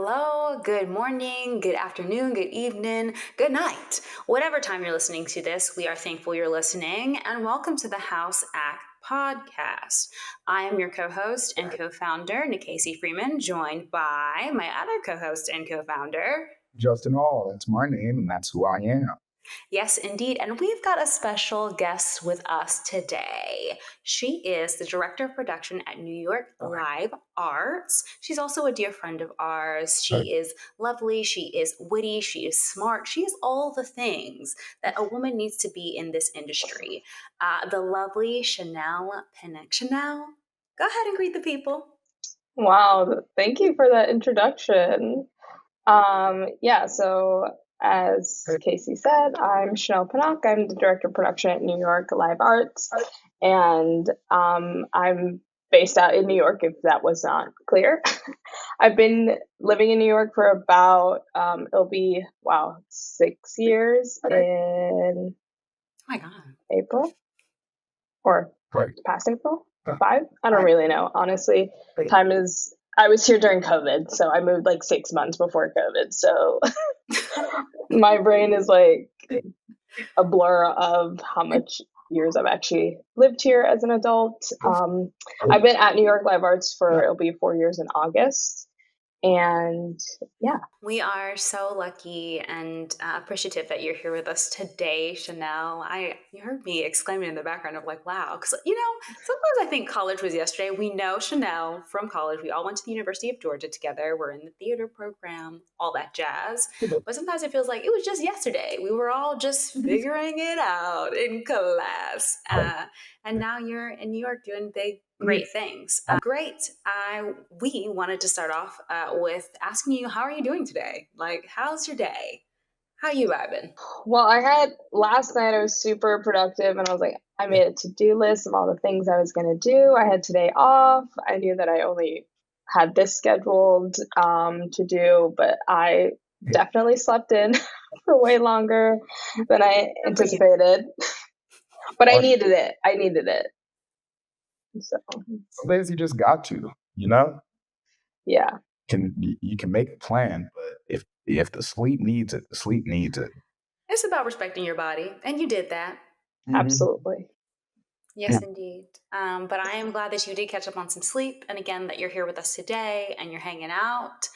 hello, good morning, good afternoon, good evening, good night. Whatever time you're listening to this, we are thankful you're listening, and welcome to the House Act podcast. I am your co-host and co-founder, Nikasi Freeman, joined by my other co-host and co-founder, Justin Hall. That's my name, and that's who I am. Yes, indeed. And we've got a special guest with us today. She is the director of production at New York Live Arts. She's also a dear friend of ours. She is lovely. She is witty. She is smart. She is all the things that a woman needs to be in this industry. The lovely Chanel Pinnock. Chanel, go ahead and greet the people. Wow, thank you for that introduction. So as Casey said, I'm Chanel Pinnock. I'm the director of production at New York Live Arts, and I'm based out in New York, if that was not clear. I've been living in New York for about, it'll be, 6 years in Oh my God. April, or past April, 5? I don't really know, honestly. I was here during COVID, so I moved like 6 months before COVID. So my brain is like a blur of how much years I've actually lived here as an adult. I've been at New York Live Arts it'll be 4 years in August. And yeah. We are so lucky and appreciative that you're here with us today, Chanel. You heard me exclaiming in the background of like, wow. Because, sometimes I think college was yesterday. We know Chanel from college. We all went to the University of Georgia together. We're in the theater program, all that jazz. But sometimes it feels like it was just yesterday. We were all just figuring it out in class. And now you're in New York doing great things. Great. We wanted to start off with asking you, how are you doing today? Like, how's your day? How you vibing? Well, last night I was super productive, and I was like, I made a to-do list of all the things I was going to do. I had today off. I knew that I only had this scheduled to do, but I definitely slept in for way longer than I anticipated. But I needed it. So some days you just got to, Yeah. You can make a plan, but if the sleep needs it, the sleep needs it. It's about respecting your body, and you did that. Absolutely. Yes, indeed. But I am glad that you did catch up on some sleep, and again, that you're here with us today and you're hanging out.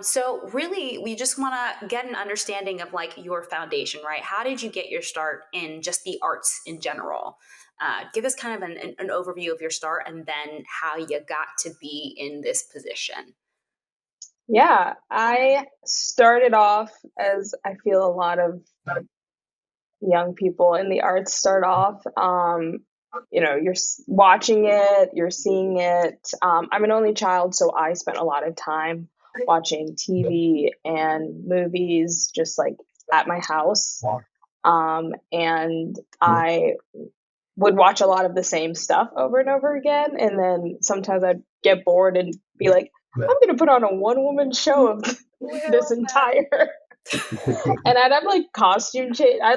So really, we just want to get an understanding of like your foundation, right? How did you get your start in just the arts in general? Give us kind of an overview of your start and then how you got to be in this position. Yeah, I started off as I feel a lot of young people in the arts start off. You're watching it, you're seeing it. I'm an only child, so I spent a lot of time watching TV and movies just like at my house. And I would watch a lot of the same stuff over and over again. And then sometimes I'd get bored and be like, I'm going to put on a one-woman show of this entire... And I'd have like costume change. I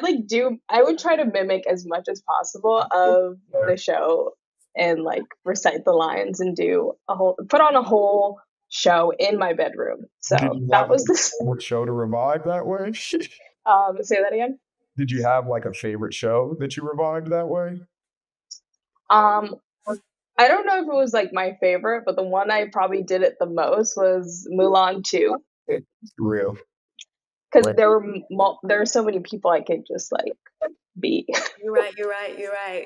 would try to mimic as much as possible of the show and like recite the lines and put on a whole show in my bedroom. So that was the show to revive that way. Say that again. Did you have like a favorite show that you revived that way? I don't know if it was like my favorite, but the one I probably did it the most was Mulan 2. Real. Because there were so many people I could just like be. You're right.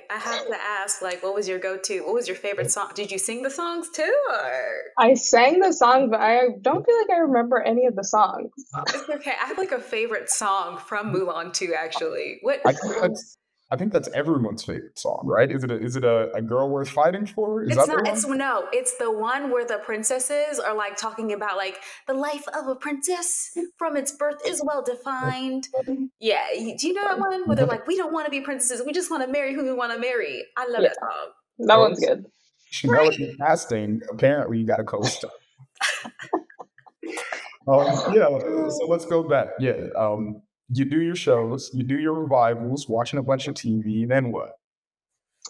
I have to ask, like, what was your go-to? What was your favorite song? Did you sing the songs too, or? I sang the song, but I don't feel like I remember any of the songs. It's okay. I have like a favorite song from Mulan 2, actually. What? I think that's everyone's favorite song, right? Is it a girl worth fighting for? It's the one where the princesses are like talking about like the life of a princess from its birth is well defined. Yeah, do you know that one where they're like, we don't want to be princesses, we just want to marry who we want to marry? I love that song. That one's good. Chanel at the casting, apparently you got a co-star. So let's go back. You do your shows, you do your revivals, watching a bunch of TV, then what?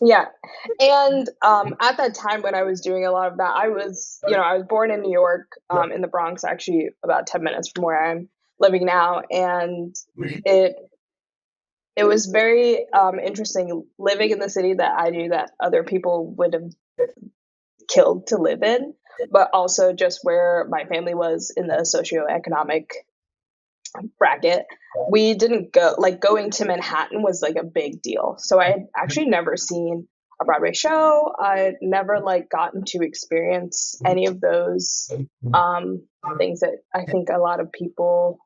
Yeah. And at that time when I was doing a lot of that, I was born in New York, in the Bronx, actually about 10 minutes from where I'm living now. And it it was very interesting living in the city that I knew that other people would have killed to live in, but also just where my family was in the socioeconomic bracket. We didn't go, like, going to Manhattan was like a big deal. So I had actually never seen a Broadway show. I'd never like gotten to experience any of those things that I think a lot of people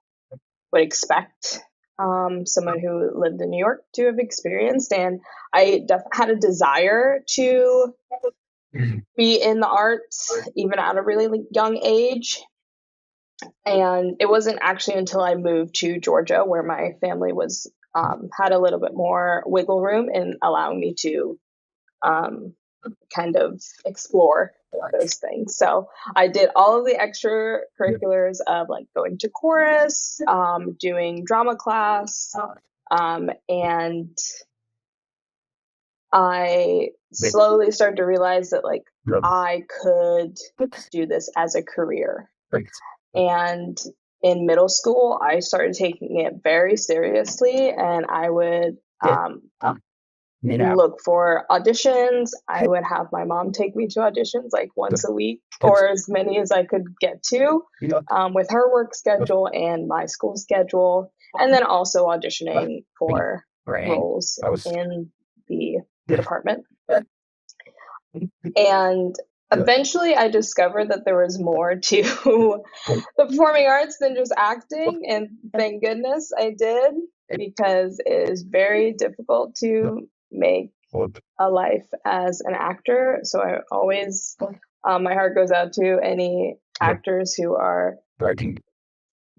would expect someone who lived in New York to have experienced. And I had a desire to be in the arts even at a really young age. And it wasn't actually until I moved to Georgia where my family was had a little bit more wiggle room in allowing me to um, kind of explore those things. So I did all of the extracurriculars of like going to chorus, doing drama class, and I slowly started to realize that like I could do this as a career. And in middle school, I started taking it very seriously, and I would look for auditions. I would have my mom take me to auditions like once a week or as many as I could get to, with her work schedule and my school schedule, and then also auditioning for roles in the department. And eventually I discovered that there was more to the performing arts than just acting, and thank goodness I did, because it is very difficult to make a life as an actor. So I always, my heart goes out to any actors who are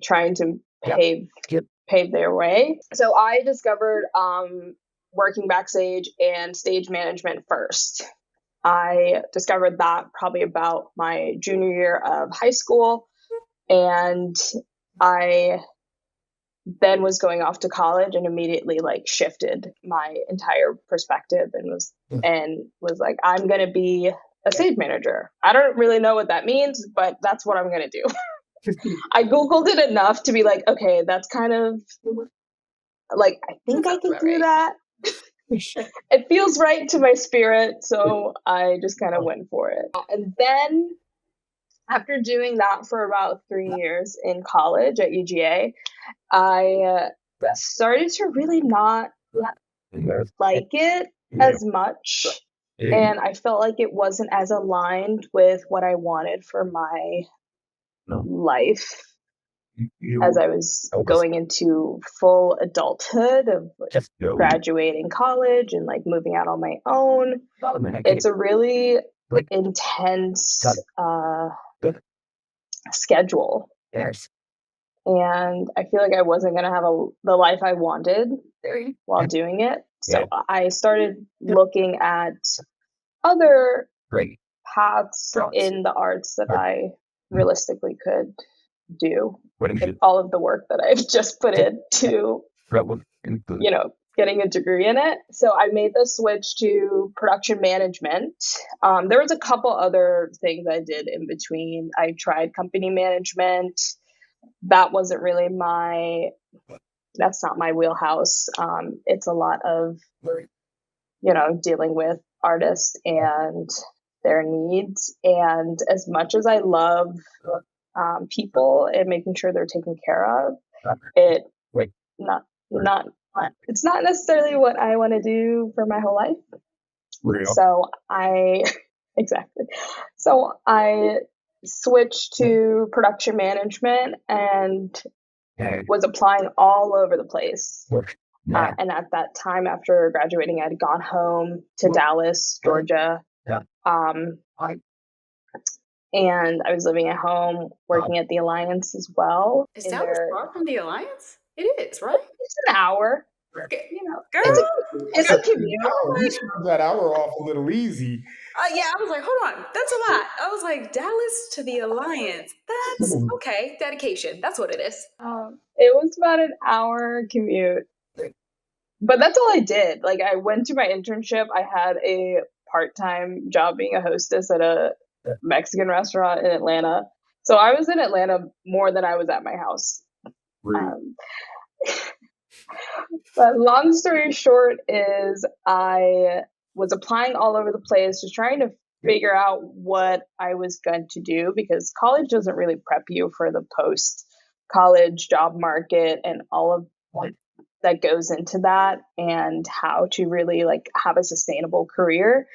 trying to pave their way. So I discovered working backstage and stage management first. I discovered that probably about my junior year of high school, and I then was going off to college and immediately like shifted my entire perspective and was like, I'm going to be a stage manager. I don't really know what that means, but that's what I'm going to do. I Googled it enough to be like, okay, that's kind of like, I think I can do that. It feels right to my spirit, so I just kind of went for it. And then after doing that for about 3 years in college at UGA, I started to really not like it as much, and I felt like it wasn't as aligned with what I wanted for my life as I was going into full adulthood of graduating college and like moving out on my own. It's a really intense schedule, and I feel like I wasn't going to have the life I wanted while doing it. So I started looking at other paths in the arts that I realistically could do with all of the work that I've just put into, getting a degree in it. So I made the switch to production management. There was a couple other things I did in between. I tried company management. That wasn't really that's not my wheelhouse. It's a lot of, dealing with artists and their needs. And as much as I love people and making sure they're taken care of, it's not necessarily what I want to do for my whole life. Real. So exactly. So I switched to production management and was applying all over the place. And at that time, after graduating, I'd gone home to Dallas, Georgia. And I was living at home, working at the Alliance as well. Is Dallas far from the Alliance? It is, right? It's an hour. Girl, It's a commute. You shoved that hour off a little easy. Yeah, I was like, hold on, that's a lot. I was like, Dallas to the Alliance. That's okay. Dedication. That's what it is. It was about an hour commute. but that's all I did. Like, I went to my internship. I had a part-time job being a hostess at a Mexican restaurant in Atlanta. So I was in Atlanta more than I was at my house. Rude. Um, but long story short is I was applying all over the place, just trying to figure out what I was going to do, because college doesn't really prep you for the post college job market and all of that goes into that, and how to really like have a sustainable career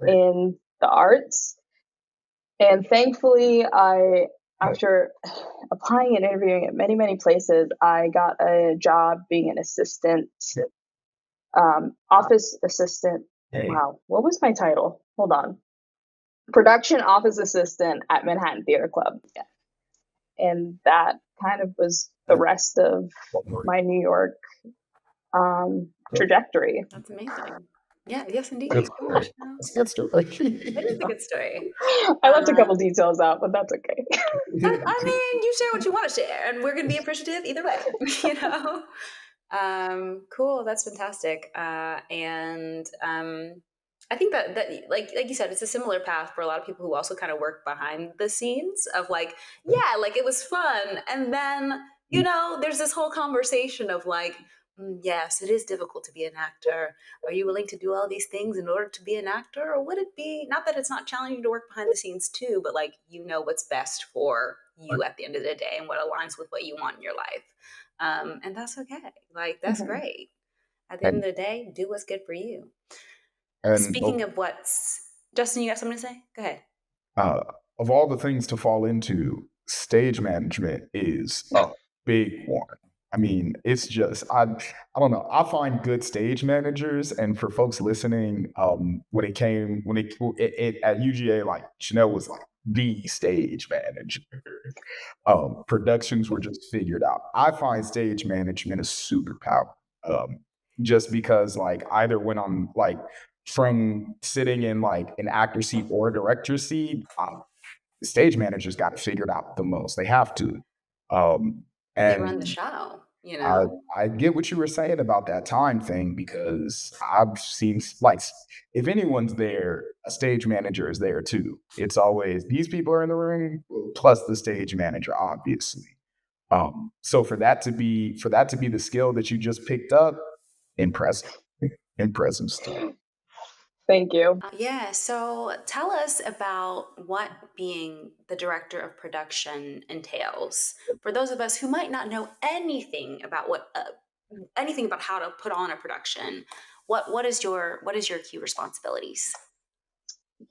in the arts. And thankfully, after applying and interviewing at many, many places, I got a job being an assistant, office assistant. Wow, what was my title? Hold on. Production office assistant at Manhattan Theater Club. Yeah. And that kind of was the rest of my New York trajectory. That's amazing. Yeah, yes, indeed. That's Come on, That's a good story. it is a good story. I left a couple details out, but that's okay. I mean, you share what you want to share, and we're going to be appreciative either way. You know. Cool. That's fantastic. And I think that like you said, it's a similar path for a lot of people who also kind of work behind the scenes of like, yeah, like it was fun, and then there's this whole conversation of like, yes, it is difficult to be an actor. Are you willing to do all these things in order to be an actor, or would it be not that it's not challenging to work behind the scenes too, but like what's best for you at the end of the day and what aligns with what you want in your life. And that's okay. Like, that's great. At the end of the day, do what's good for you. And Speaking of Justin, you got something to say? Go ahead. Of all the things to fall into, stage management is a big one. I mean, it's just I don't know. I find good stage managers, and for folks listening, when it at UGA, like Chanel was like the stage manager. Productions were just figured out. I find stage management a superpower. Just because like either when I'm like from sitting in like an actor seat or a director seat, the stage managers got it figured out the most. They have to. They run the And show, I get what you were saying about that time thing, because I've seen like if anyone's there, a stage manager is there too. It's always these people are in the room plus the stage manager, obviously. So for that to be the skill that you just picked up, impressive, impressive stuff. Thank you. Yeah, so tell us about what being the director of production entails. For those of us who might not know anything about anything about how to put on a production, what is your key responsibilities?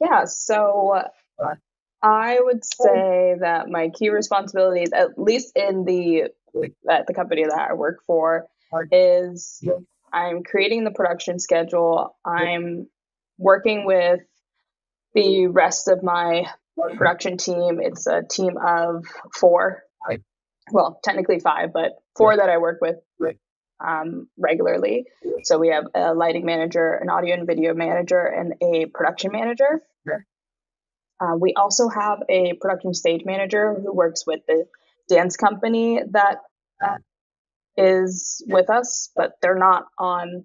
Yeah, so I would say that my key responsibilities, at least at the company that I work for, is I'm creating the production schedule. I'm working with the rest of my production team. It's a team of 4. Well, technically 5, but 4 that I work with regularly. So we have a lighting manager, an audio and video manager, and a production manager. We also have a production stage manager who works with the dance company that is with us, but they're not on.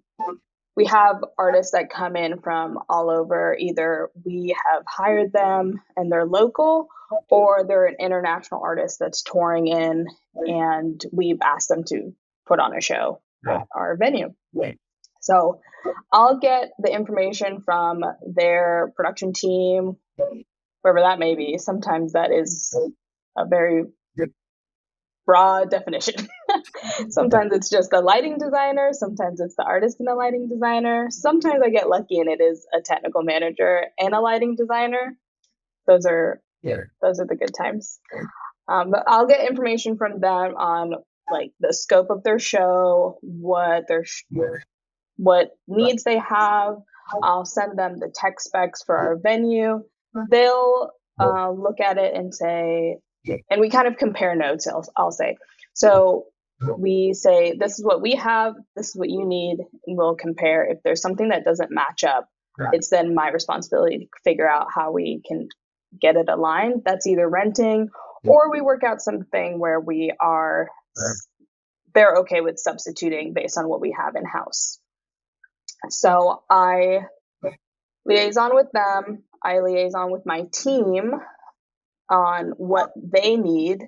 We have artists that come in from all over. Either we have hired them and they're local, or they're an international artist that's touring in, and we've asked them to put on a show at our venue. So I'll get the information from their production team, wherever that may be. Sometimes that is a very broad definition. Sometimes it's just a lighting designer. Sometimes it's the artist and a lighting designer. Sometimes I get lucky and it is a technical manager and a lighting designer. Those are the good times. But I'll get information from them on like the scope of their show, what needs they have. I'll send them the tech specs for our venue. They'll look at it and say, and we kind of compare notes, I'll say. So we say, this is what we have, this is what you need, and we'll compare. If there's something that doesn't match up, it's then my responsibility to figure out how we can get it aligned. That's either renting, or we work out something where they're okay with substituting based on what we have in-house. So I liaison with them. I liaison with my team on what they need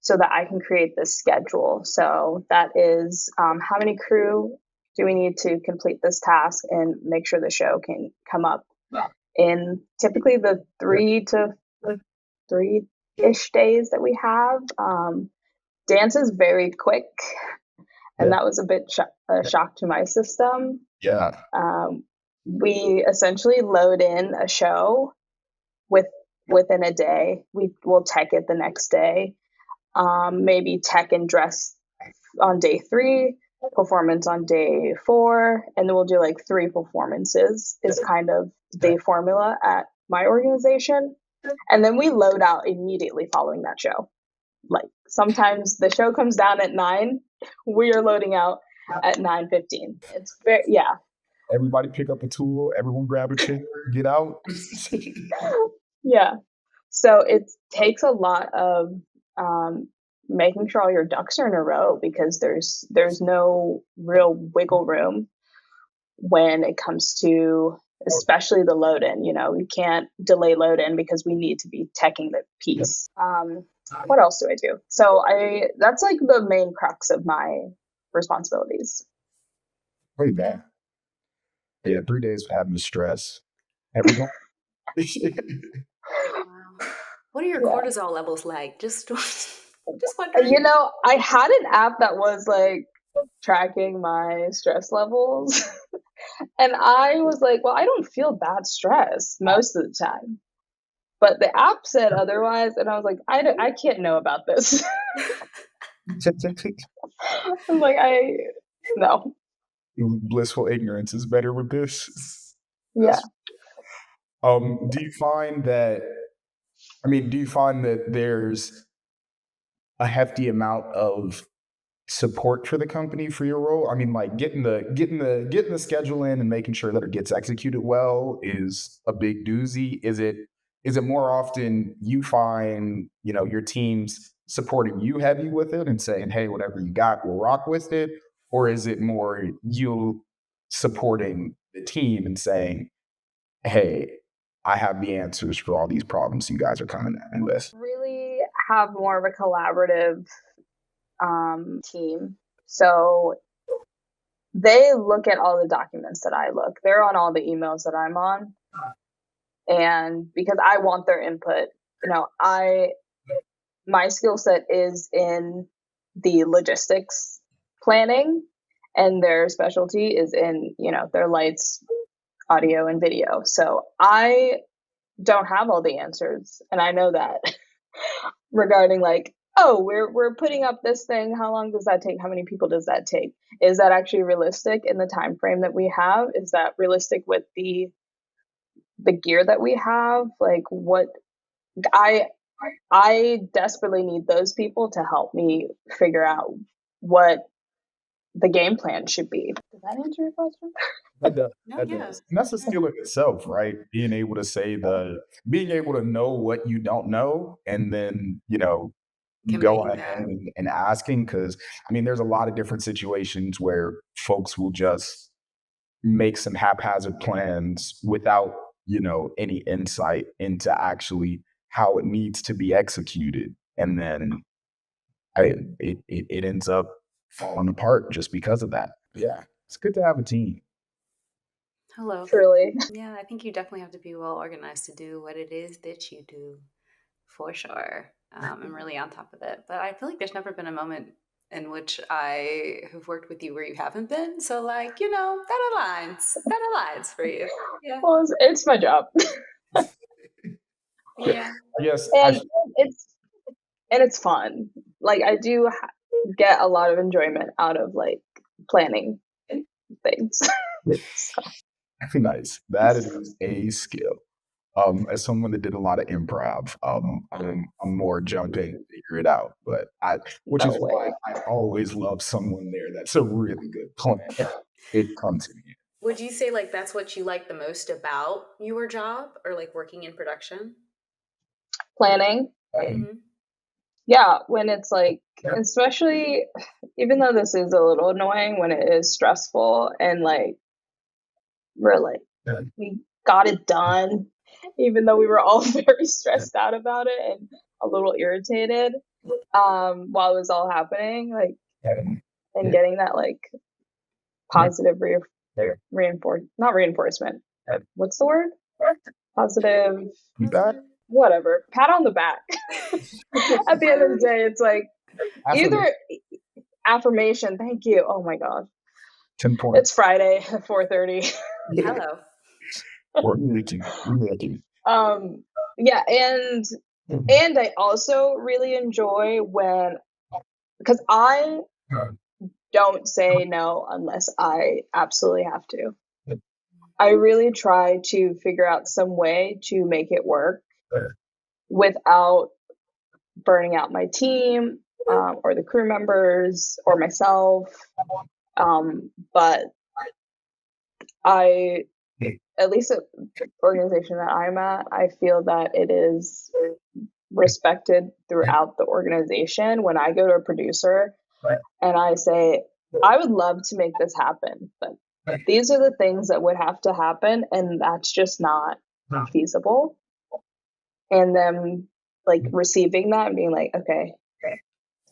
so that I can create this schedule. So that is how many crew do we need to complete this task and make sure the show can come up in typically the 3 ish days that we have. Dance is very quick, and Yeah. that was a bit a shock to my system. Yeah. We essentially load in a show within a day. We will tech it the next day. Maybe tech and dress on day 3, performance on day 4, and then we'll do like 3 performances is kind of the formula at my organization. And then we load out immediately following that show. Like sometimes the show comes down at 9, we are loading out at 9:15. It's very, yeah. Everybody pick up a tool. Everyone grab a chair. Get out. Yeah. So it takes a lot of making sure all your ducks are in a row, because there's no real wiggle room when it comes to especially the load in. You can't delay load in because we need to be teching the piece. What else do I do? So that's like the main crux of my responsibilities. Pretty bad. Yeah, 3 days of having to stress. Everyone. Wow. What are your Yeah. cortisol levels like? Just wondering. I had an app that was like tracking my stress levels. And I was like, well, I don't feel that stressed most of the time. But the app said otherwise, and I was like, I can't know about this. I'm like, no. Blissful ignorance is better with this. Yeah. Do you find that? Do you find that there's a hefty amount of support for the company for your role? I mean, like getting the schedule in and making sure that it gets executed well is a big doozy. Is it more often you find, your teams supporting you heavy with it and saying, hey, whatever you got, we'll rock with it? Or is it more you supporting the team and saying, hey, I have the answers for all these problems you guys are coming at me with? Really have more of a collaborative team. So they look at all the documents that I look. They're on all the emails that I'm on. And because I want their input, my skill set is in the logistics planning, and their specialty is in, their lights, audio, and video. So I don't have all the answers, and I know that regarding like, oh, we're putting up this thing. How long does that take? How many people does that take? Is that actually realistic in the time frame that we have? Is that realistic with the gear that we have? Like what I desperately need those people to help me figure out what the game plan should be. Does that answer your question? That does. No, That yeah. does. And that's a skill in itself, right? Being able to know what you don't know, and then, go Conveying ahead that. and asking, because there's a lot of different situations where folks will just make some haphazard plans without, any insight into actually how it needs to be executed. And then it ends up falling apart just because of that. Yeah. It's good to have a team. Hello. Truly. Yeah, I think you definitely have to be well organized to do what it is that you do, for sure. I'm really on top of it. But I feel like there's never been a moment in which I have worked with you where you haven't been. So, like, that aligns. That aligns for you. Yeah. Well, it's my job. Yeah. Yes. And it's fun. Like I do get a lot of enjoyment out of like planning things. Nice. That is a skill. As someone that did a lot of improv, I'm more jumping to figure it out. But which No is why way. I always love someone there that's a really good planner. It comes in here. Would you say like that's what you like the most about your job, or like working in production? Planning. Mm-hmm. Yeah, when it's like, especially even though this is a little annoying, when it is stressful and like Really. We got it done, even though we were all very stressed out about it and a little irritated while it was all happening. Like, and getting that like positive not reinforcement. What's the word? Positive, Feedback? whatever. Pat on the back. At the end of the day, it's like either affirmation. Thank you. Oh my god. 10 points. It's Friday at 4:30. Hello. Yeah, and I also really enjoy when, because I don't say no unless I absolutely have to. I really try to figure out some way to make it work without burning out my team or the crew members or myself. But I, at least at the organization that I'm at, I feel that it is respected throughout the organization. When I go to a producer and I say, I would love to make this happen, but these are the things that would have to happen, and that's just not feasible. And then like receiving that and being like, okay,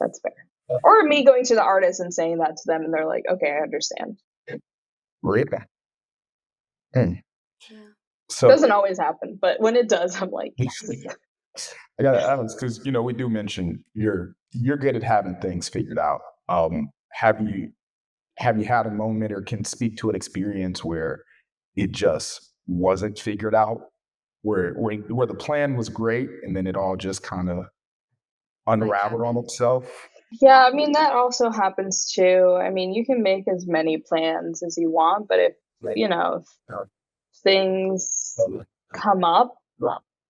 that's fair. Or me going to the artist and saying that to them and they're like, okay, I understand. So it doesn't always happen, but when it does, I'm like, yes. I gotta ask, because we do mention you're good at having things figured out. Have you had a moment or can speak to an experience where it just wasn't figured out, where the plan was great and then it all just kind of unraveled on itself? Yeah, I mean, that also happens too. I mean, you can make as many plans as you want, but if things come up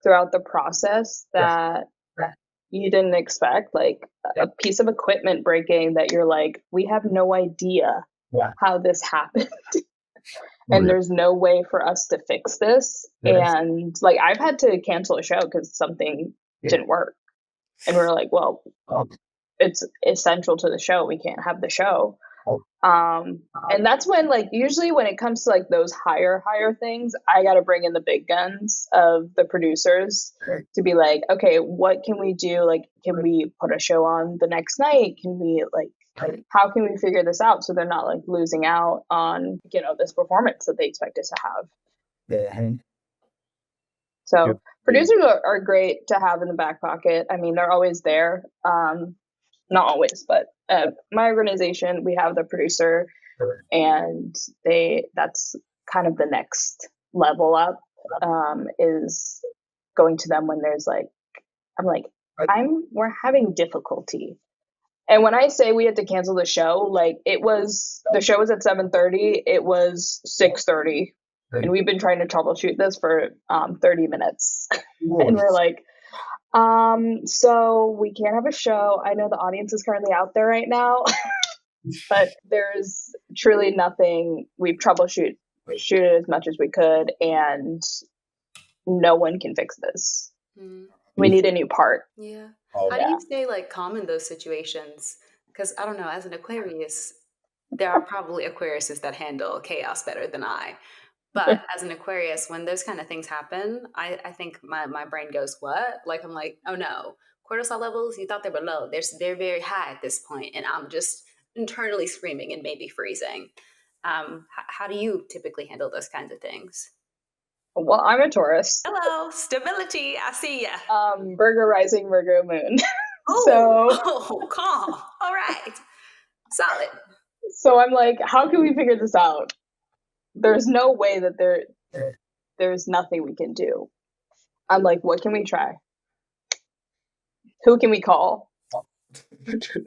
throughout the process that you didn't expect, like a piece of equipment breaking that you're like, we have no idea how this happened. And there's no way for us to fix this. And like, I've had to cancel a show because something didn't work. And we're like, well, it's essential to the show. We can't have the show. And that's when, like, usually when it comes to like those higher things, I got to bring in the big guns of the producers to be like, okay, what can we do? Like, can we put a show on the next night? Can we like, how can we figure this out so they're not like losing out on, this performance that they expect us to have? So producers are great to have in the back pocket. I mean, they're always there. Not always, but my organization, we have the producer, and that's kind of the next level up, is going to them when there's like, I'm like, we're having difficulty. And when I say we had to cancel the show, like the show was at 7:30, it was 6:30, and we've been trying to troubleshoot this for 30 minutes. And we're like, so we can't have a show. I know the audience is currently out there right now, but there's truly nothing. We've troubleshoot it as much as we could, and no one can fix this. We need a new part. Yeah. How do you stay like calm in those situations? Because I don't know, as an Aquarius, there are probably Aquariuses that handle chaos better than I. But as an Aquarius, when those kind of things happen, I think my brain goes, what? Like, I'm like, oh no, cortisol levels, you thought they were low. They're very high at this point, and I'm just internally screaming and maybe freezing. How do you typically handle those kinds of things? Well, I'm a Taurus. Hello, stability. I see ya. Virgo rising, Virgo moon. Calm. All right, solid. So I'm like, how can we figure this out? There's no way that there's nothing we can do. I'm like, what can we try? Who can we call?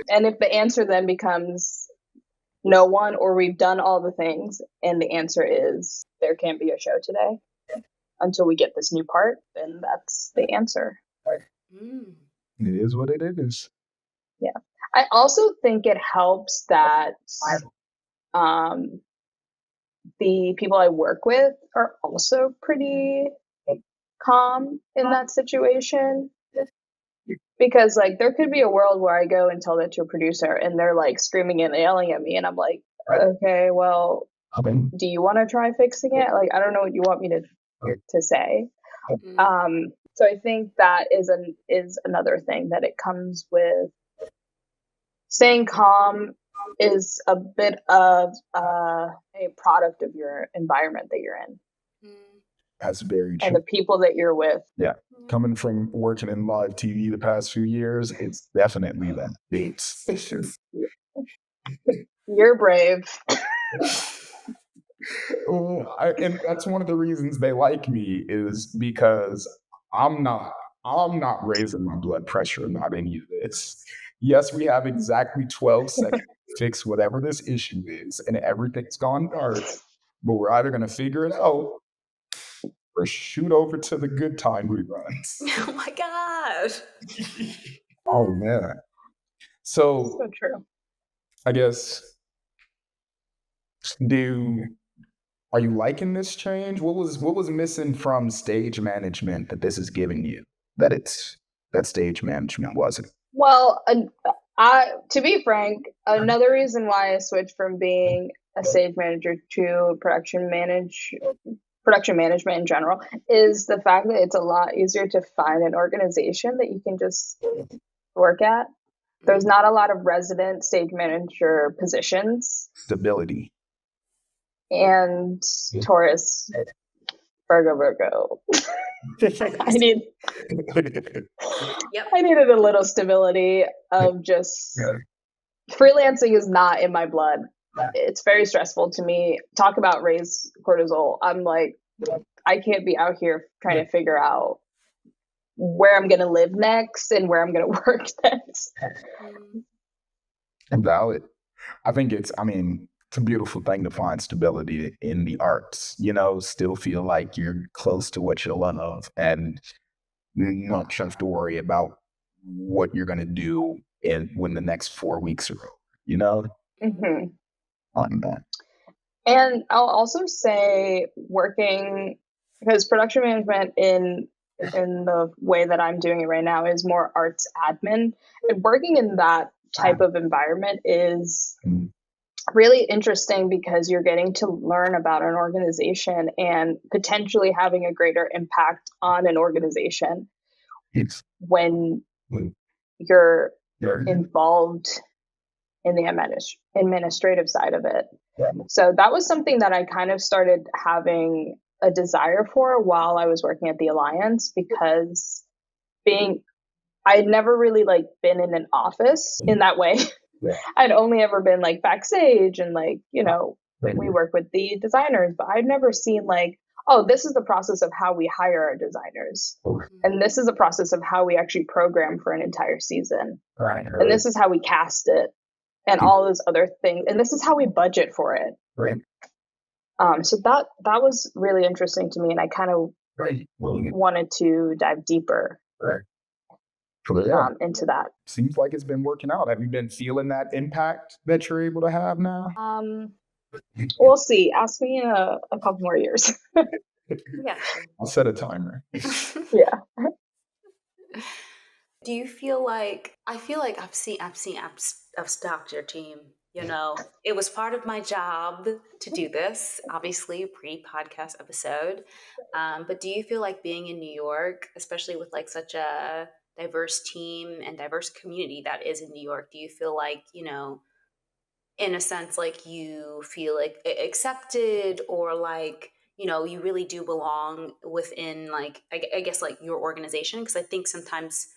And if the answer then becomes no one, or we've done all the things, and the answer is there can't be a show today until we get this new part, then that's the answer. It is what it is. Yeah. I also think it helps that the people I work with are also pretty calm in that situation. Because like there could be a world where I go and tell that to a producer and they're like screaming and yelling at me, and I'm like, okay, well, Okay. do you want to try fixing it? Like, I don't know what you want me to say. So I think that is another thing that it comes with. Staying calm is a bit of a product of your environment that you're in That's very and true. the people that you're with. Yeah. Coming from working in live TV the past few years, it's definitely that. You're brave. And that's one of the reasons they like me is because I'm not raising my blood pressure about any of this. Yes, we have exactly 12 seconds to fix whatever this issue is, and everything's gone dark. But we're either going to figure it out or shoot over to the good time reruns. Oh my gosh. Oh man. So So true. I guess are you liking this change? What was missing from stage management that this is giving you that stage management wasn't? Well, to be frank, another reason why I switched from being a stage manager to production management in general is the fact that it's a lot easier to find an organization that you can just work at. There's not a lot of resident stage manager positions. Stability. And Taurus, Virgo. I needed a little stability of just freelancing is not in my blood. It's very stressful to me. Talk about raise cortisol. I'm like, I can't be out here trying to figure out where I'm going to live next and where I'm going to work next. Valid. I think it's a beautiful thing to find stability in the arts, still feel like you're close to what you love and not have to worry about what you're going to do when the next 4 weeks are over, Mm-hmm. On that. And I'll also say working, because production management in the way that I'm doing it right now is more arts admin, and working in that type of environment is really interesting because you're getting to learn about an organization and potentially having a greater impact on an organization when you're involved in the administrative side of it. So that was something that I kind of started having a desire for while I was working at the Alliance, because I'd never really been in an office in that way. I'd only ever been backstage and we work with the designers, but I'd never seen this is the process of how we hire our designers. And this is a process of how we actually program for an entire season. Right. And this is how we cast it and all those other things. And this is how we budget for it. Right. So that was really interesting to me. And I kind of wanted to dive deeper. Right. Into that. Seems like it's been working out. Have you been feeling that impact that you're able to have now? We'll see. Ask me in a couple more years. Yeah. I'll set a timer. Yeah. Do you feel like I've stalked your team? It was part of my job to do this, obviously pre-podcast episode. But do you feel like being in New York, especially with such a diverse team and diverse community that is in New York, do you feel like, in a sense, you feel accepted, or you really do belong within I guess your organization? Because I think sometimes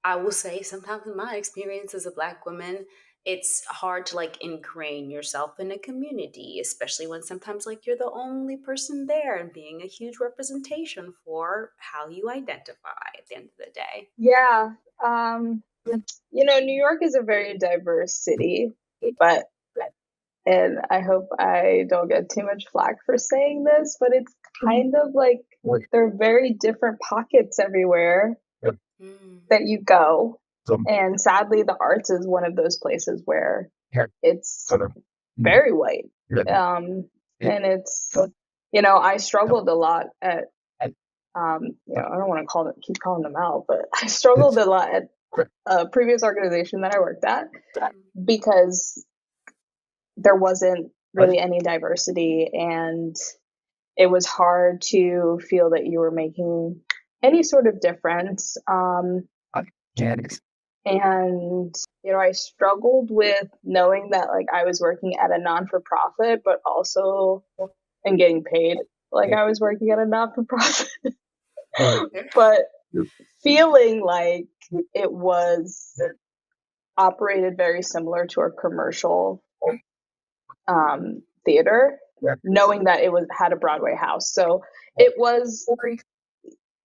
in my experience as a Black woman, it's hard to ingrain yourself in a community, especially when sometimes you're the only person there, and being a huge representation for how you identify at the end of the day. Yeah. New York is a very diverse city, and I hope I don't get too much flack for saying this, but it's kind of there are very different pockets everywhere that you go. And sadly, the arts is one of those places where it's very white. And it's, I struggled a lot at, I don't want to keep calling them out, but I struggled a lot at a previous organization that I worked at because there wasn't really any diversity, and it was hard to feel that you were making any sort of difference. And I struggled with knowing that like I was working at a non-for-profit, but also and getting paid like I was working at a not-for-profit, but feeling like it was operated very similar to a commercial theater, knowing that it had a Broadway house. So it was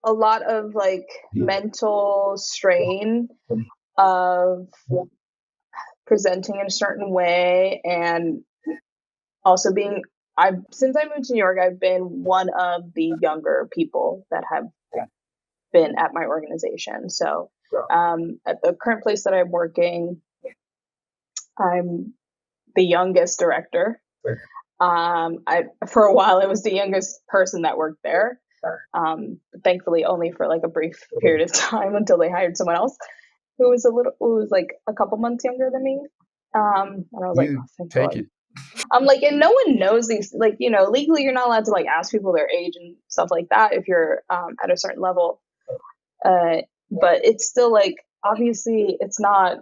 a lot of like mental strain of presenting in a certain way, and also since I moved to New York, I've been one of the younger people that have been at my organization. So at the current place that I'm working, I'm the youngest director. For a while, I was the youngest person that worked there. Thankfully, only for like a brief period of time until they hired someone else who was like a couple months younger than me. And I was like, oh, thank take God. it. I'm like, and no one knows these, like, legally you're not allowed to like ask people their age and stuff like that if you're at a certain level. But it's still like, obviously it's not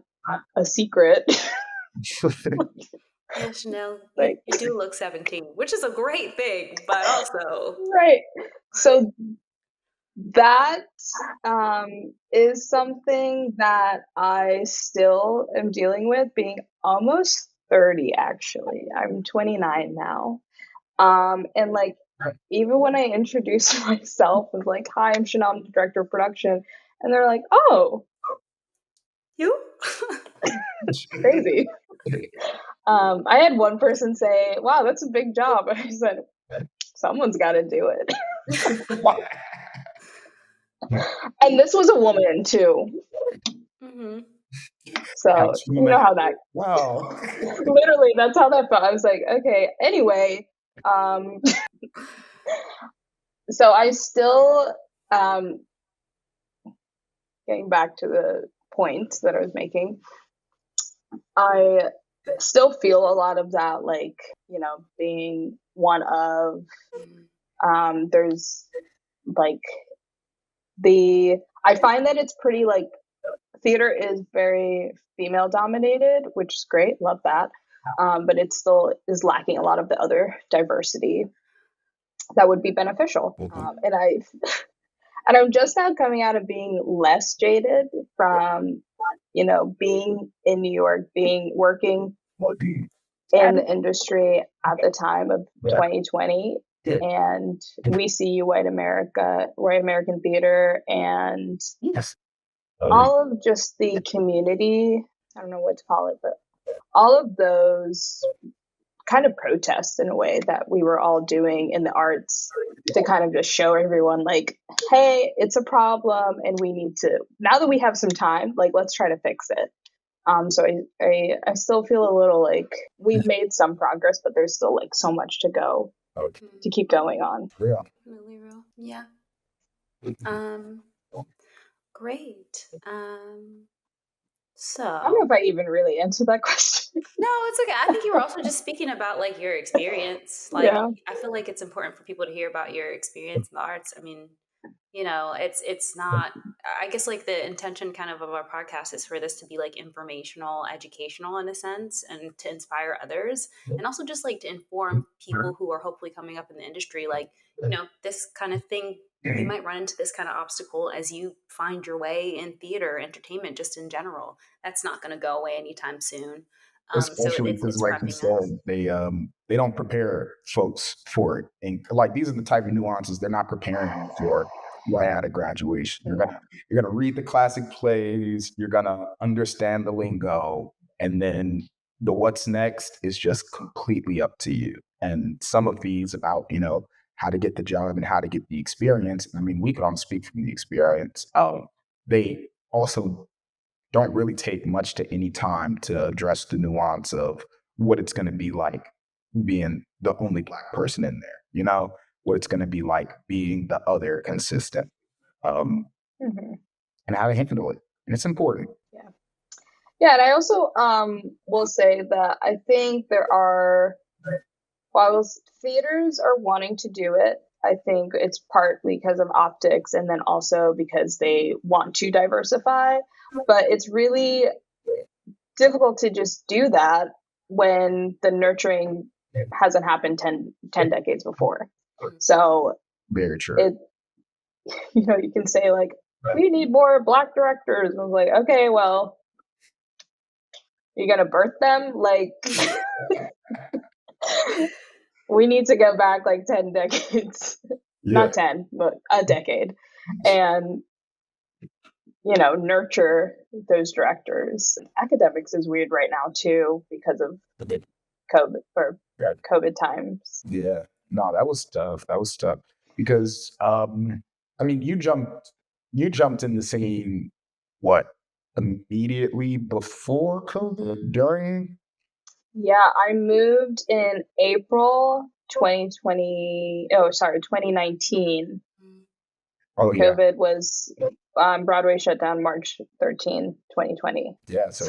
a secret. Yeah, Chanel, Like, you do look 17, which is a great thing, but also right. So that is something that I still am dealing with, being almost 30, actually. I'm 29 now. And like, even when I introduce myself as like, hi, I'm Chanel, I'm the director of production, and they're like, oh, you. crazy. I had one person say, wow, that's a big job. I said, someone's got to do it. And this was a woman too. Mm-hmm. So you know how that. Wow. Literally, that's how that felt. I was like, okay. Anyway, so I still, getting back to the point that I was making, I still feel a lot of that, like, being one of, there's like I find that it's pretty like, theater is very female dominated, which is great, love that. But it still is lacking a lot of the other diversity that would be beneficial. And I'm just now coming out of being less jaded from, being in New York, working in the industry at the time of 2020, and we see you white American theater, and all of just the community, I don't know what to call it, but all of those kind of protests in a way that we were all doing in the arts to kind of just show everyone like, hey, it's a problem and we need to, now that we have some time, like, let's try to fix it. So I still feel a little like we've made some progress, but there's still like so much to go to keep going on. Real. Really real. Yeah. Great. So I don't know if I even really answered that question. no, it's okay. I think you were also just speaking about like your experience. Like, Yeah. I feel like it's important for people to hear about your experience in the arts. I mean, it's not, I guess like the intention kind of our podcast is for this to be like informational, educational in a sense, and to inspire others, and also just like to inform people who are hopefully coming up in the industry, like, this kind of thing, you might run into this kind of obstacle as you find your way in theater, entertainment, just in general. That's not going to go away anytime soon. So Especially because, it's like you prepping us. said, they don't prepare folks for it, and like these are the type of nuances they're not preparing you for right out of graduation. You're gonna read the classic plays, you're gonna understand the lingo, and then the what's next is just completely up to you. And some of these about how to get the job and how to get the experience. I mean, we can all speak from the experience. They also don't really take much to any time to address the nuance of what it's going to be like being the only Black person in there, what it's going to be like being the other consistent, and how to handle it. And it's important. Yeah. Yeah. And I also will say that I think there are while theaters are wanting to do it, I think it's partly because of optics and then also because they want to diversify. But it's really difficult to just do that when the nurturing hasn't happened 10 decades before. So Very true. it, you can say like, we need more Black directors. And I was like, okay, well, you're going to birth them? Like, we need to go back like 10 decades, not 10, but a decade, and, nurture those directors. Academics is weird right now too because of COVID times. Yeah. No, that was tough. Because you jumped in the scene what, immediately before COVID, during? Yeah, I moved in April 2019. Oh yeah. COVID was Broadway shut down March 13, 2020. Yeah, so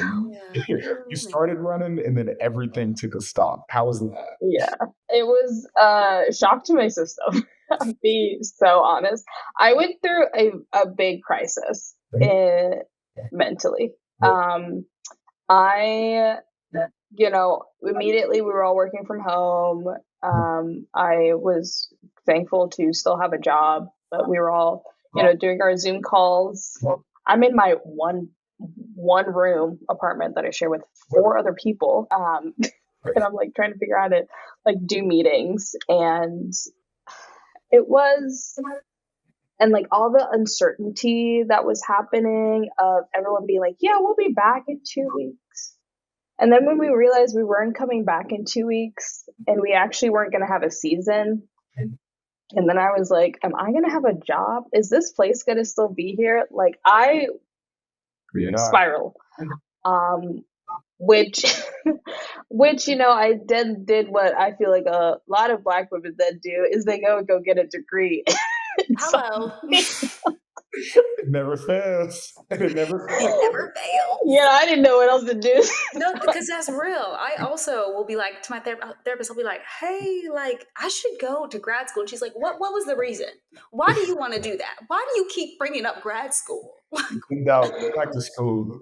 you started running and then everything took a stop. How was that? Yeah, it was a shock to my system. I'll be so honest. I went through a big crisis mentally. I, immediately we were all working from home. I was thankful to still have a job, but we were all, doing our Zoom calls. I'm in my one room apartment that I share with 4 other people. And I'm like trying to figure out how to like do meetings, and it was, and like all the uncertainty that was happening of everyone being like, yeah, we'll be back in 2 weeks. And then when we realized we weren't coming back in 2 weeks and we actually weren't going to have a season. And then I was like, am I going to have a job? Is this place going to still be here? Like I spiral. Which I did what I feel like a lot of Black women then do is they go get a degree. Hello. It never fails. It never fails. Yeah, I didn't know what else to do. No, because that's real. I also will be like to my therapist, I'll be like, hey, like I should go to grad school. And she's like, what was the reason? Why do you want to do that? Why do you keep bringing up grad school? No, back to school.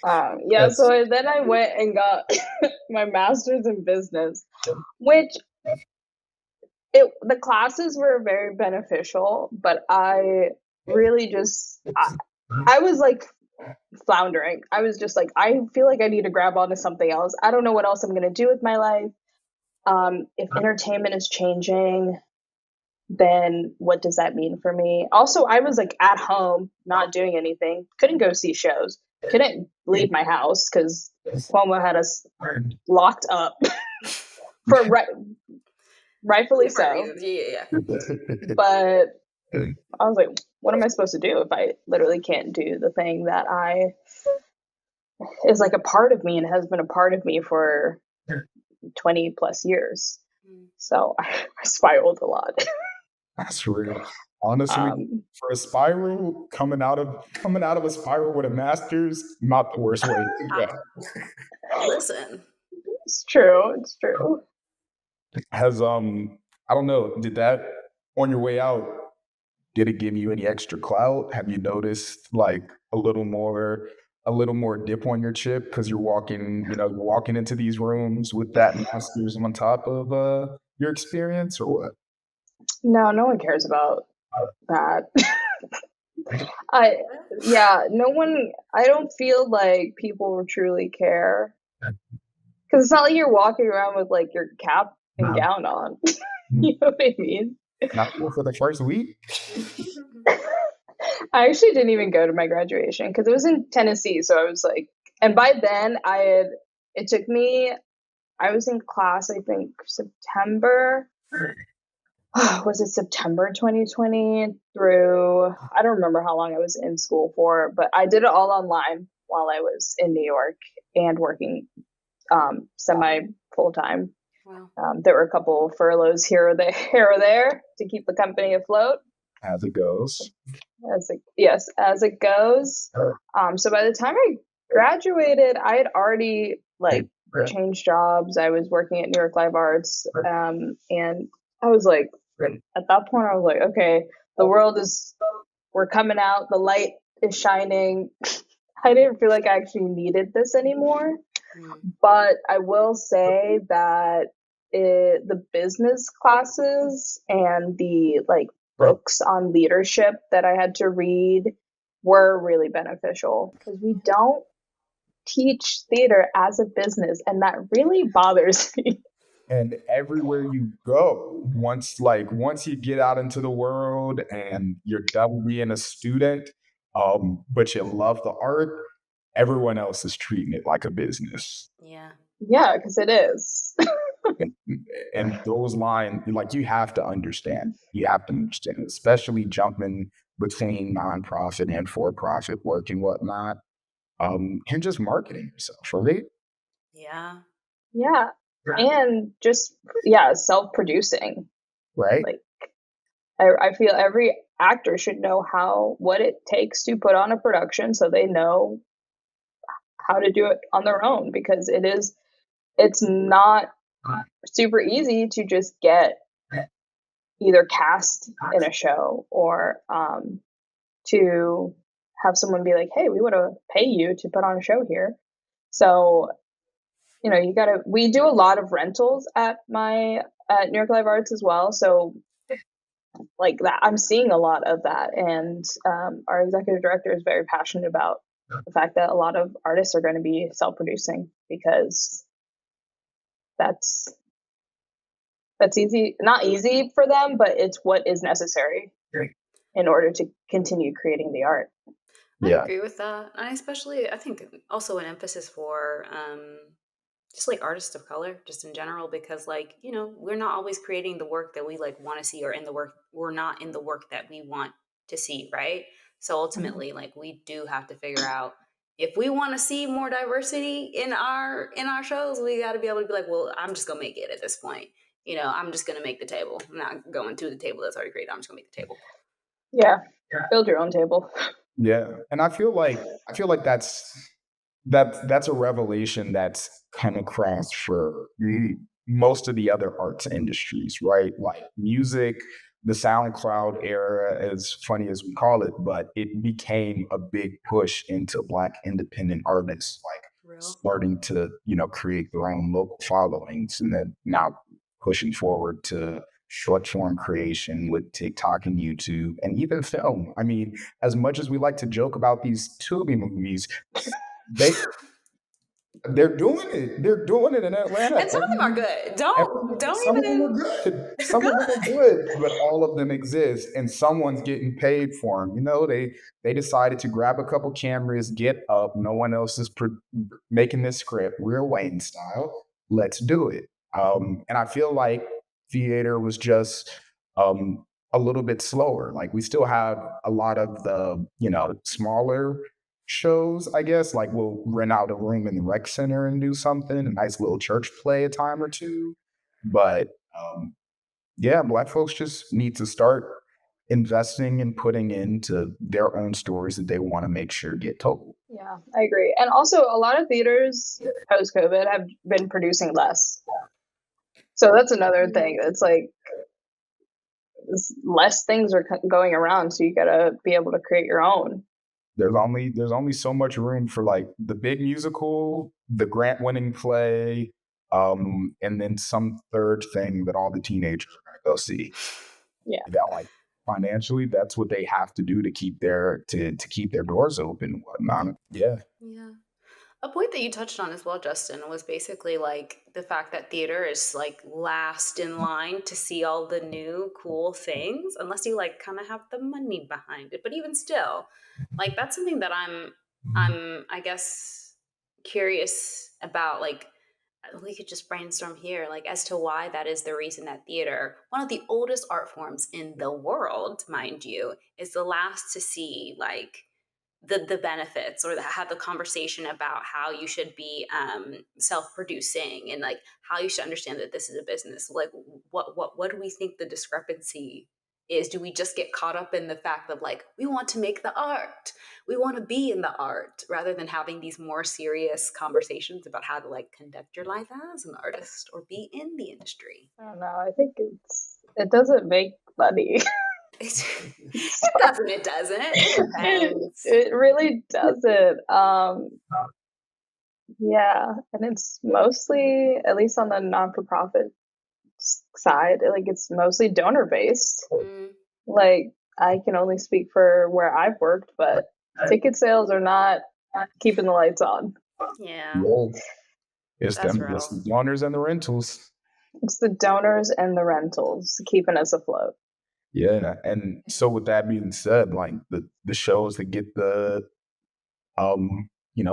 So then I went and got my master's in business, which the classes were very beneficial, but I really just I was like floundering. I was just like, I feel like I need to grab onto something else. I don't know what else I'm going to do with my life. If entertainment is changing, then what does that mean for me? Also, I was like at home, not doing anything, couldn't go see shows, couldn't leave my house because Cuomo had us locked up for rightfully so. Yeah. But I was like, what am I supposed to do if I literally can't do the thing that is like a part of me and has been a part of me for 20 plus years? So I spiraled a lot. That's real. Honestly, for a spiral, coming out of a spiral with a master's, not the worst way to go. Listen. It's true. Has I don't know, did that on your way out, did it give you any extra clout? Have you noticed like a little more dip on your chip because you're walking into these rooms with that master's on top of your experience, or what? No one cares about that. No one. I don't feel like people truly care because it's not like you're walking around with like your cap and gown on. You know what I mean? Not for the first week. I actually didn't even go to my graduation because it was in Tennessee. So I was like, and by then it took me, I was in class, I think September. Was it September 2020 through, I don't remember how long I was in school for, but I did it all online while I was in New York and working semi full time. Wow. There were a couple furloughs here or there to keep the company afloat. As it goes. As it goes. So by the time I graduated, I had already like Right. changed jobs. I was working at New York Live Arts, and I was like, at that point, I was like, okay, the world is, we're coming out, the light is shining. I didn't feel like I actually needed this anymore. Mm. But I will say that the business classes and the like books on leadership that I had to read were really beneficial because we don't teach theater as a business, and that really bothers me. And everywhere you go, once you get out into the world and you're done being a student, but you love the art, everyone else is treating it like a business. Yeah. Yeah, because it is. And, and those lines, like you have to understand, especially jumping between nonprofit and for-profit work and whatnot. You're just marketing yourself, right? Yeah. Yeah, and just yeah, self-producing. Right? Like I feel every actor should know what it takes to put on a production so they know how to do it on their own because it's not super easy to just get either cast in a show or to have someone be like, hey, we want to pay you to put on a show here. So, you gotta, we do a lot of rentals at New York Live Arts as well. So like that, I'm seeing a lot of that. And our executive director is very passionate about the fact that a lot of artists are going to be self-producing because that's easy, not easy for them, but it's what is necessary in order to continue creating the art. I Yeah. agree with that. I especially, I think also an emphasis for just like artists of color, just in general, because like, we're not always creating the work that we like want to see or in the work, we're not in the work that we want to see, right? So ultimately, like we do have to figure out if we want to see more diversity in our shows, we got to be able to be like, well, I'm just gonna make it at this point. I'm just gonna make the table. I'm not going to the table that's already created. I'm just gonna make the table. Yeah, build your own table. Yeah. And I feel like that's a revelation that's come across for most of the other arts industries, right? Like music, the SoundCloud era, as funny as we call it, but it became a big push into Black independent artists, like Real. starting to, create their own local followings and then now pushing forward to short form creation with TikTok and YouTube and even film. I mean, as much as we like to joke about these Tubi movies, they they're doing it. They're doing it in Atlanta. And some of them are good. Don't Some of them are even. good. They're Some of them are good. good, but all of them exist, and someone's getting paid for them. They decided to grab a couple cameras, get up. No one else is making this script. We're Wayne style. Let's do it. And I feel like theater was just a little bit slower. Like we still have a lot of the smaller shows, I guess. Like we'll rent out a room in the rec center and do something, a nice little church play a time or two. But yeah, Black folks just need to start investing and putting into their own stories that they want to make sure get told. Yeah, I agree. And also, a lot of theaters post COVID have been producing less. So that's another thing. It's like less things are going around, so you gotta be able to create your own. There's only so much room for like the big musical, the grant winning play, and then some third thing that all the teenagers are gonna go see. Yeah. That like financially, that's what they have to do to keep to keep their doors open and whatnot. Yeah. Yeah. A point that you touched on as well, Justin, was basically like the fact that theater is like last in line to see all the new cool things, unless you like kind of have the money behind it. But even still, like that's something that I guess curious about. Like we could just brainstorm here, like as to why that is the reason that theater, one of the oldest art forms in the world, mind you, is the last to see like the benefits or have the conversation about how you should be self-producing and like how you should understand that this is a business. Like what do we think the discrepancy is, do we just get caught up in the fact of like, we want to make the art, we want to be in the art, rather than having these more serious conversations about how to like conduct your life as an artist or be in the industry? I don't know. I think it doesn't make money. It doesn't. It depends. It really doesn't. Yeah, and it's mostly, at least on the non-for-profit side, like it's mostly donor based. Mm, Like I can only speak for where I've worked, but ticket sales are not keeping the lights on. yeah, Well, it's that's them, it's real. the donors and the rentals. It's the donors and the rentals keeping us afloat. Yeah, and so with that being said, like the shows that get the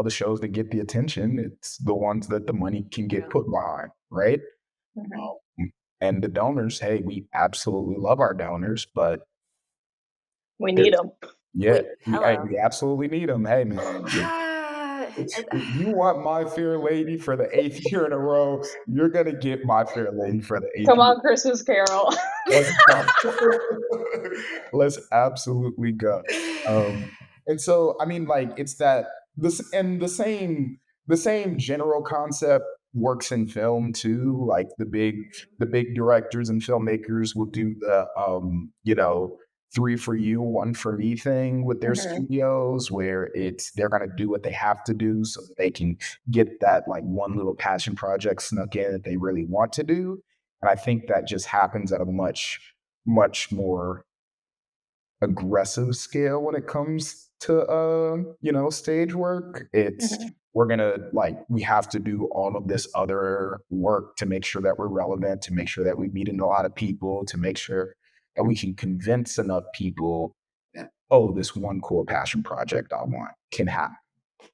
shows that get the attention, it's the ones that the money can get Yeah. put behind, right? Mhm. And the donors, hey, we absolutely love our donors, but We need there's them. yeah, Hello. we absolutely need them. Hey, man, if you want My Fair Lady for the 8th year in a row, you're gonna get My Fair Lady for the 8th Come year. on, Christmas Carol. Let's go. Let's absolutely go. And so, I mean, like, it's that this and the same general concept works in film too. Like the big directors and filmmakers will do the three for you, one for me thing with their Mhm. studios, where it's they're gonna do what they have to do so that they can get that like one little passion project snuck in that they really want to do. And I think that just happens at a much more aggressive scale when it comes to stage work. It's Mhm. we're gonna like we have to do all of this other work to make sure that we're relevant, to make sure that we meet a lot of people, to make sure that we can convince enough people that, oh, this one cool passion project I want can happen.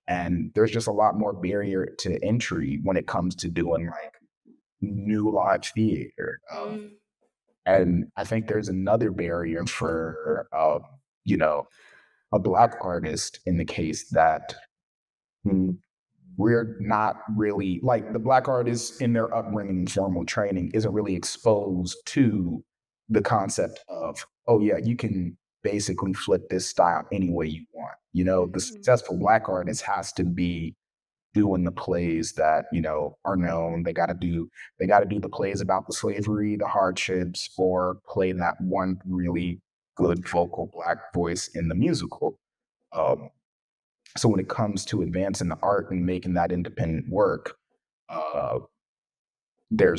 And there's just a lot more barrier to entry when it comes to doing like new live theater. Mm, And I think there's another barrier for, a Black artist in the case that mm, we're not really like the Black artist in their upbringing and formal training isn't really exposed to the concept of, oh, yeah, you can basically flip this style any way you want. The mhm, successful Black artist has to be doing the plays that are known. They got to do the plays about the slavery, the hardships, or play that one really good vocal Black voice in the musical. Um, so when it comes to advancing the art and making that independent work, uh, there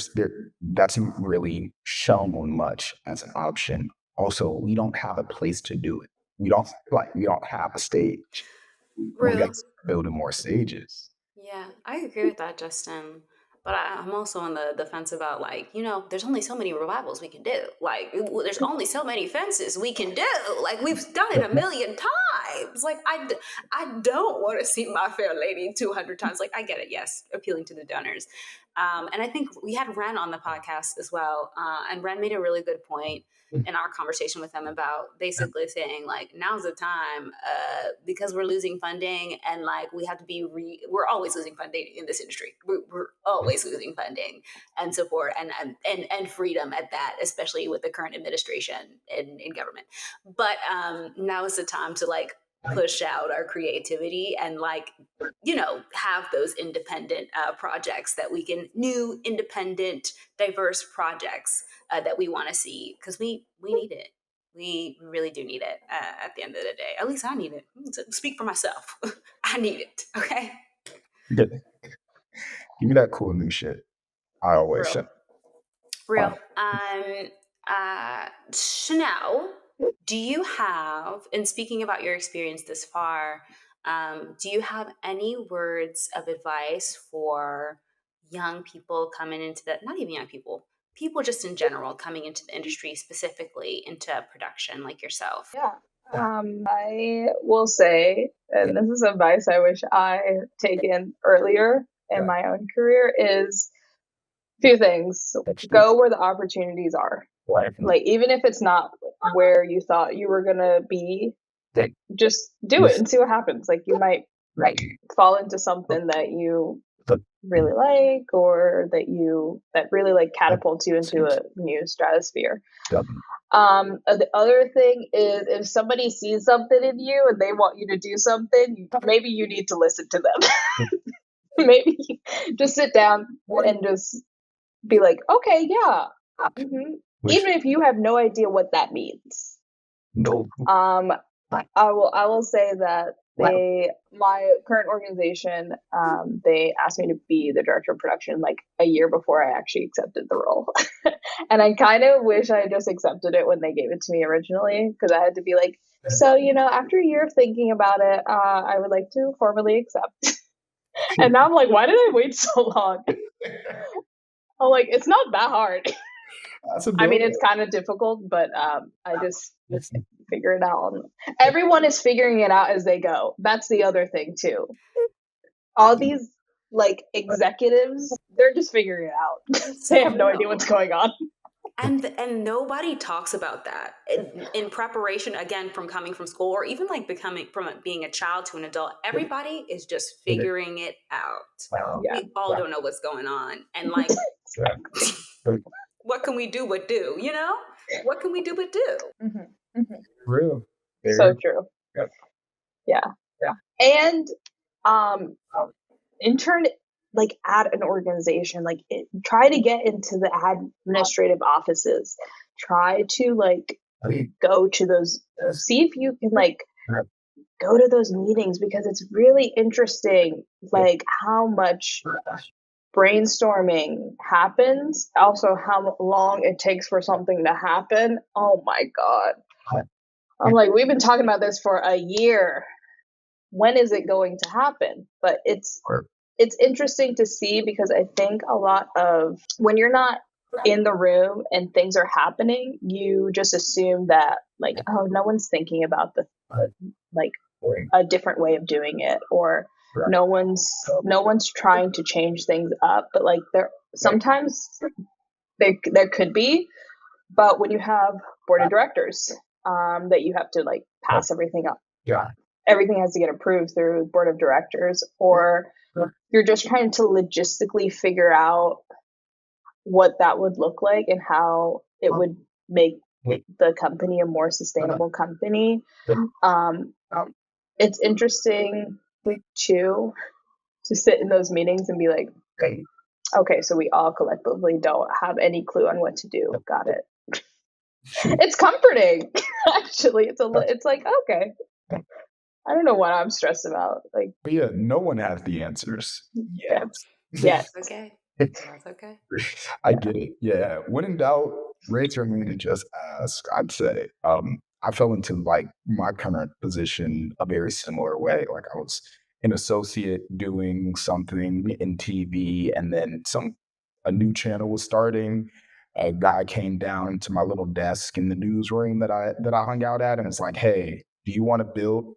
that's not really shown much as an option. Also, we don't have a place to do it. We don't have a stage. We got real. to building more stages. Yeah, I agree with that, Justin. But I'm also on the fence about like, there's only so many revivals we can do. Like, there's only so many fences we can do. Like, we've done it a million times. Like, I don't want to see My Fair Lady 200 times. Like, I get it. Yes, appealing to the donors. And I think we had Ren on the podcast as well. And Ren made a really good point in our conversation with them about basically saying like now's the time because we're losing funding and like we have to be we're always losing funding in this industry. We're always losing funding and support and freedom at that, especially with the current administration in government. But now is the time to like push out our creativity and like have those independent projects that we can new independent diverse projects that we want to see because we need it. We really do need it at the end of the day. At least I need it. Speak for myself. I need it. Okay. Give me that cool new shit. I always Real. say. Real. Uh, Chanel, do you have, and speaking about your experience this far, do you have any words of advice for young people coming into the, not even young people just in general coming into the industry, specifically into production like yourself? Yeah. I will say, and this is advice I wish I had taken earlier in yeah. my own career, is a few things. Go where the opportunities are. Right. Like, even if it's not where you thought you were going to be, just do it and see what happens. Like, you might Right. fall into something that you really like, or that really like catapults you into a new stratosphere. The other thing is if somebody sees something in you and they want you to do something, maybe you need to listen to them. Maybe just sit down and just be like, okay, yeah. Even if you have no idea what that means. I will say that my current organization, they asked me to be the director of production like a year before I actually accepted the role. And I kind of wish I had just accepted it when they gave it to me originally, because I had to be like, so, after a year of thinking about it, I would like to formally accept. And now I'm like, why did I wait so long? I'm like, it's not that hard. I mean, it's kind of difficult, but I just figure it out. Everyone is figuring it out as they go. That's the other thing too. All these like executives, they're just figuring it out. They have no idea what's going on. And nobody talks about that in preparation, again, from coming from school, or even like becoming from being a child to an adult. Everybody is just figuring it out. We all don't know what's going on, and like what can we do but do, what can we do but do? Real. So true. Yeah. And intern like at an organization, like try to get into the administrative offices, try to like go to those, see if you can like go to those meetings, because it's really interesting like how much brainstorming happens, also how long it takes for something to happen. Oh my god, I'm like, we've been talking about this for a year, when is it going to happen? But it's interesting to see, because I think a lot of when you're not in the room and things are happening, you just assume that like, oh, no one's thinking about the like a different way of doing it, or no one's trying to change things up. But like there sometimes there could be, but when you have board of directors that you have to like pass everything up, everything has to get approved through board of directors, or you're just trying to logistically figure out what that would look like and how it would make the company a more sustainable company. It's interesting too to sit in those meetings and be like, okay, so we all collectively don't have any clue on what to do. Got it. It's comforting, actually. It's like, okay, I don't know what I'm stressed about. Like, but yeah, no one has the answers yet. Yes. Okay. That's okay. I get it. Yeah. When in doubt, raise your hand and just ask. I'd say. I fell into like my current position a very similar way. Like I was an associate doing something in TV, and then a new channel was starting. A guy came down to my little desk in the newsroom that I hung out at, and it's like, "Hey, do you want to build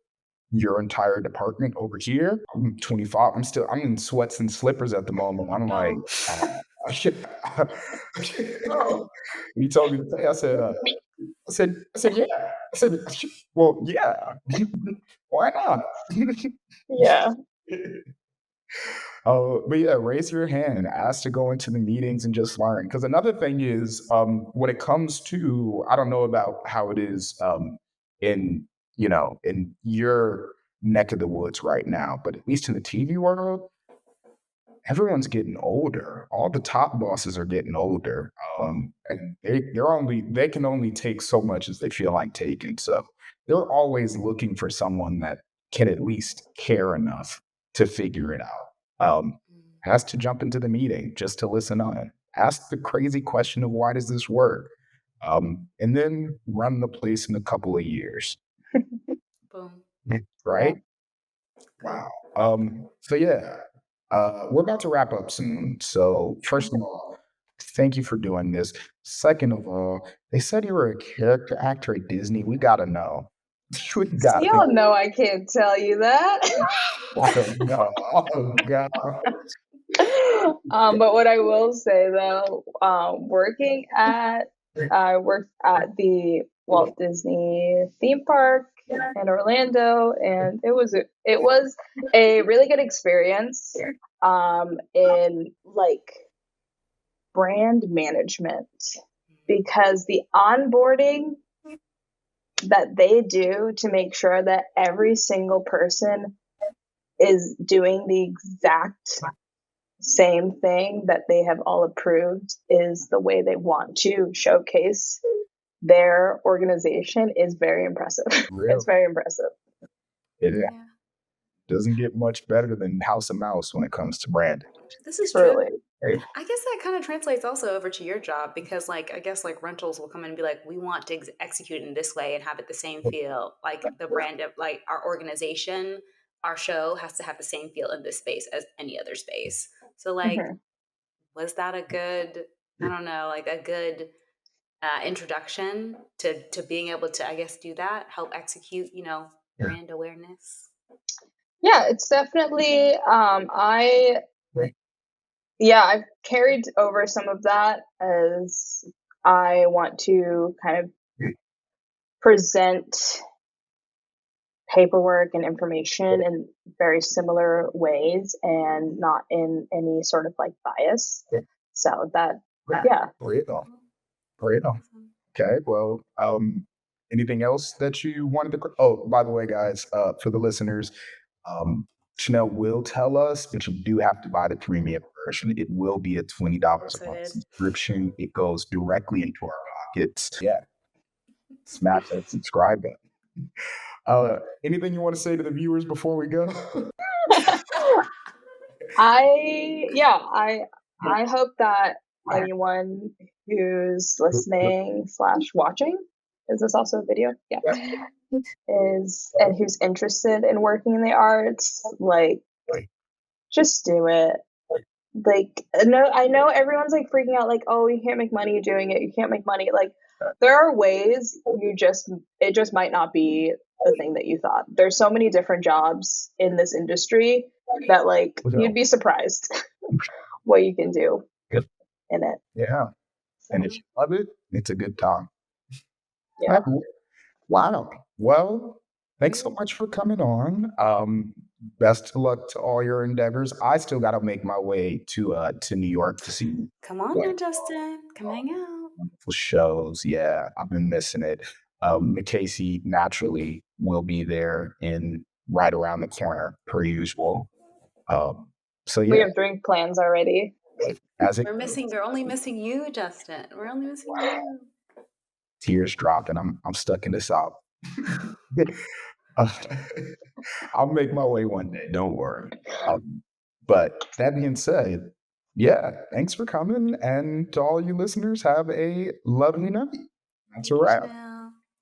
your entire department over here?" I'm 25. I'm in sweats and slippers at the moment. I'm like, he told me to say, I said, yeah. I said, well, yeah. Why not? Yeah. But yeah, raise your hand, ask to go into the meetings and just learn. Because another thing is, when it comes to, I don't know about how it is in in your neck of the woods right now, but at least in the TV world, everyone's getting older. All the top bosses are getting older, and they can only take so much as they feel like taking. So they're always looking for someone that can at least care enough to figure it out. Has to jump into the meeting just to listen on. Ask the crazy question of why does this work, and then run the place in a couple of years. Boom. Right? Wow. So yeah, we're about to wrap up soon. So first of all, thank you for doing this. Second of all, they said you were a character actor at Disney. We gotta know. We gotta Y'all know I can't tell you that. know. Oh god. But what I will say though, working at I worked at the Walt Disney theme park in Orlando, and it was a really good experience in like brand management, because the onboarding that they do to make sure that every single person is doing the exact same thing that they have all approved is the way they want to showcase their organization is very impressive. Real. It's very impressive. It Yeah. doesn't get much better than House of Mouse when it comes to branding. This is true. Truly. I guess that kind of translates also over to your job, because like I guess like rentals will come in and be like, we want to execute in this way and have it the same feel, like the brand of like our organization, our show has to have the same feel in this space as any other space. So like, Mhm. was that a good, I don't know, like a good introduction to being able to, I guess, do that, help execute, brand awareness? Yeah, it's definitely I've carried over some of that as I want to kind of present paperwork and information in very similar ways and not in any sort of like bias. So that, yeah. Great on. Great on. Okay. Well, anything else that you wanted to? Oh, by the way, guys, for the listeners, Chanel will tell us, but you do have to buy the premium version. It will be a $20 a month subscription. It goes directly into our pockets. Yeah. Smash that subscribe button. Anything you want to say to the viewers before we go? I hope that anyone who's listening / watching, is this also a video? Yeah. And who's interested in working in the arts, like, just do it. Like, I know everyone's like freaking out, like, oh, you can't make money doing it. You can't make money. Like, there are ways. It just might not be the thing that you thought. There's so many different jobs in this industry that like you'd be surprised what you can do in it. Yeah. And if you love it, it's a good time. Yeah. Wow. Well, thanks so much for coming on. Best of luck to all your endeavors. I still got to make my way to New York to see Come on now, Justin. Come hang out. wonderful shows. Yeah, I've been missing it. McCasey naturally will be there in right around the corner per usual. So yeah, We have drink plans already. We're only missing you, Justin. We're only missing you. Tears dropped, and I'm stuck in the South. I'll make my way one day. Don't worry. But that being said, yeah, thanks for coming, and to all you listeners, have a lovely night. That's a wrap.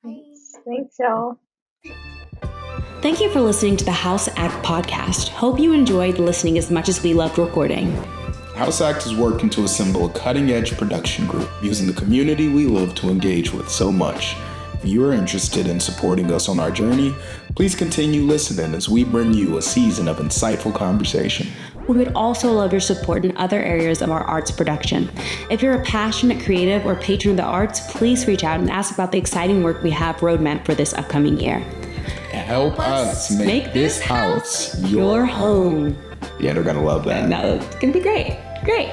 Thanks, y'all. Thank you for listening to the House Act podcast. Hope you enjoyed listening as much as we loved recording. House Act is working to assemble a cutting-edge production group using the community we love to engage with so much. If you are interested in supporting us on our journey, please continue listening as we bring you a season of insightful conversation. We would also love your support in other areas of our arts production. If you're a passionate creative or patron of the arts, please reach out and ask about the exciting work we have roadmapped for this upcoming year. Help us make this house your home. Yeah, they're going to love that. No, it's going to be great. Great.